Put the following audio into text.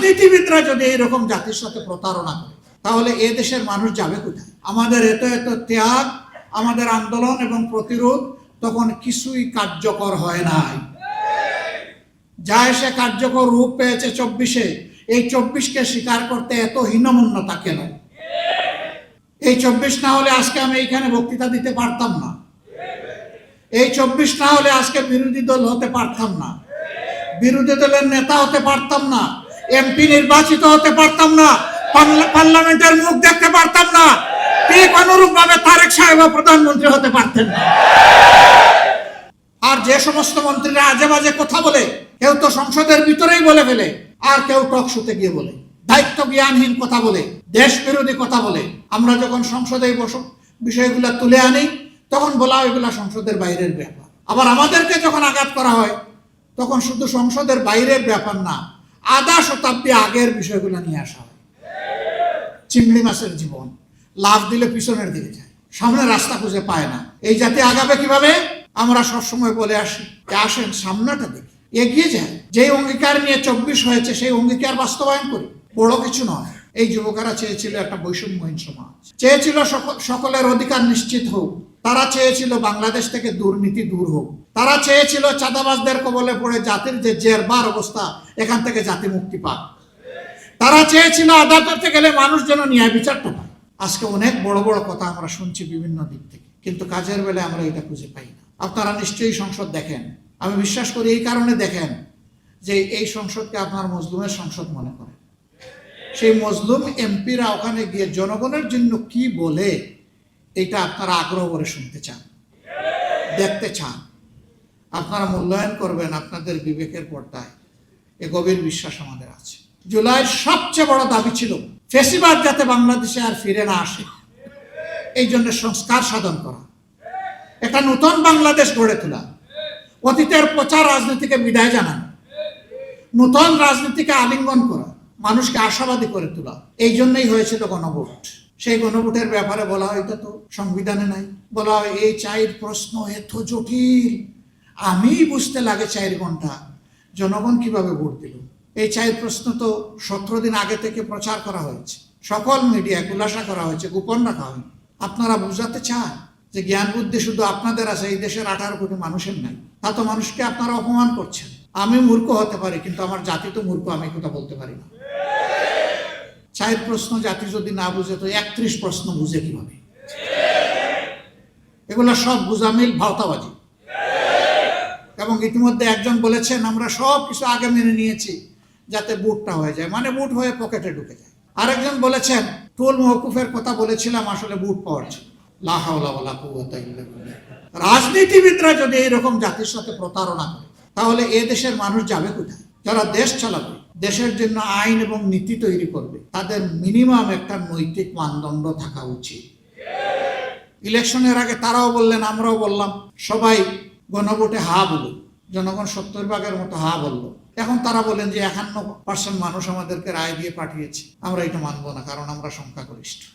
রাজনীতিবিদরা যদি এইরকম জাতির সাথে প্রতারণা করে তাহলে এ দেশের মানুষ যাবে কোথায়? আমাদের এত এত ত্যাগ, আমাদের আন্দোলন এবং প্রতিরোধ তখন কিছুই কার্যকর হয় নাই। যা এসে কার্যকর রূপ পেয়েছে 24-এ, এই 24-কে স্বীকার করতে এত হীনমন্যতা কেন? এই 24 না হলে আজকে আমি এইখানে বক্তৃতা দিতে পারতাম না। এই 24 না হলে আজকে বিরোধী দল হতে পারতাম না, বিরোধী দলের নেতা হতে পারতাম না, এমপি নির্বাচিত হতে পারতাম না, পার্লামেন্টের মুখ দেখতে পারতাম না, ঠিক অনুরূপ ভাবে তারেক সাহেব প্রধানমন্ত্রী হতে পারতেন না। আর যে সমস্ত মন্ত্রীরা আজে বাজে কথা বলে, কেউ তো সংসদের ভিতরেই বলে ফেলে, আর কেউ টক শোতে গিয়ে বলে, দায়িত্ব জ্ঞানহীন কথা বলে, দেশ বিরোধী কথা বলে। আমরা যখন সংসদে বিষয়গুলো তুলে আনি তখন বলা হয় এগুলা সংসদের বাইরের ব্যাপার। আবার আমাদেরকে যখন আঘাত করা হয় তখন শুধু সংসদের বাইরের ব্যাপার না, আধা শতাব্দী আগের বিষয়গুলো নিয়ে আসা হয়। চিংড়ি মাছের জীবন, লাফ দিলে পিছনের দিকে যায়, সামনে রাস্তা খুঁজে পায় না। এই জাতি আগাবে কিভাবে? আমরা সবসময় বলে আসি যে আসেন সামনেটা দেখি, এগিয়ে যায়। যে অঙ্গীকার নিয়ে 24 হয়েছে সেই অঙ্গীকার বাস্তবায়ন করি। বড় কিছু নয়। এই যুবকেরা চেয়েছিল একটা বৈষম্যহীন সমাজ, চেয়েছিল সকলের অধিকার নিশ্চিত হোক, তারা চেয়েছিল বাংলাদেশ থেকে দুর্নীতি দূর হোক, তারা চেয়েছিল চাঁদাবাজদের কবলে পড়ে জাতির যে জেরবার অবস্থা এখান থেকে জাতি মুক্তি পাক, তারা চেয়েছিল আদালতে গেলে মানুষ যেন ন্যায় বিচারটা পায়। আজকে অনেক বড় বড় কথা আমরা শুনছি বিভিন্ন দিক থেকে, কিন্তু কাজের বেলায় আমরা এটা খুঁজে পাই না। আপনারা নিশ্চয়ই সংসদ দেখেন, আমি বিশ্বাস করি এই কারণে দেখেন যে এই সংসদকে আপনার মজলুমের সংসদ মনে করেন। সেই মজলুম এমপিরা ওখানে গিয়ে জনগণের জন্য কি বলে এটা আপনারা আগ্রহ করে শুনতে চান, দেখতে চান, আপনারা মূল্যায়ন করবেন আপনাদের বিবেকের পর্দায়। এ গভীর বিশ্বাস আমাদের আছে। জুলাইয়ের সবচেয়ে বড় দাবি ছিল ফ্যাসিবাদ যাতে বাংলাদেশে আর ফিরে না আসে, এই জন্য সংস্কার সাধন করা, একটা নতুন বাংলাদেশ গড়ে তোলা, অতীতের পচা রাজনীতিকে বিদায় জানানো, নতুন রাজনীতিকে আলিঙ্গন করা, মানুষকে আশাবাদী করে তোলা। এই জন্যই হয়েছিল গণভোট। সেই গণভোটের ব্যাপারে বলা হয় এটা তো সংবিধানে নাই। বলা হয় এই 4 প্রশ্ন এত জটিল, আমি বুঝতে লাগে 4 ঘন্টা, জনগণ কিভাবে ভোট দিল। এই 4 প্রশ্ন তো 17 দিন আগে থেকে প্রচার করা হয়েছে, সকল মিডিয়া খুলাসা করা হয়েছে, গোপন রাখা হয়নি। আপনারা বুঝাতে চান যে জ্ঞান বুদ্ধি শুধু আপনাদের আছে, এই দেশের 18 কোটি মানুষের নাই। তা তো মানুষকে আপনারা অপমান করছেন। আমি মূর্খ হতে পারি, কিন্তু আমার জাতি তো মূর্খ, আমি কথা বলতে পারি না। 4 প্রশ্ন জাতি যদি না বুঝে তো 31 প্রশ্ন বুঝে কিভাবে? এগুলো সব বুঝামিল, ভাওতাবাজি। এবং ইতিমধ্যে একজন বলেছেন আমরা সব কিছু আগে মেনে নিয়েছি যাতে বুটটা হয়ে যায়, মানে বুট হয়ে পকেটে ঢুকে যায়। আরেকজন বলেছেন টুল মওকুফের কথা বলেছিলাম, আসলে বুট পাওয়ার ছিল। লা হাওলা ওয়ালা কুওয়াতা ইল্লা বিল্লাহ। রাজনীতিবিদরা যদি এইরকম জাতির সাথে প্রতারণা করে তাহলে এ দেশের মানুষ যাবে কোথায়? যারা দেশ চালাবে, দেশের জন্য আইন এবং নীতি তৈরি করবে, তাদের মিনিমাম একটা নৈতিক মানদণ্ড থাকা উচিত। ইলেকশনের আগে তারাও বললেন, আমরাও বললাম, সবাই গণভোটে হা বলল, জনগণ 70% মতো হা বলল। এখন তারা বলেন যে 51% মানুষ আমাদেরকে রায় দিয়ে পাঠিয়েছে, আমরা এটা মানবো না কারণ আমরা সংখ্যাগরিষ্ঠ।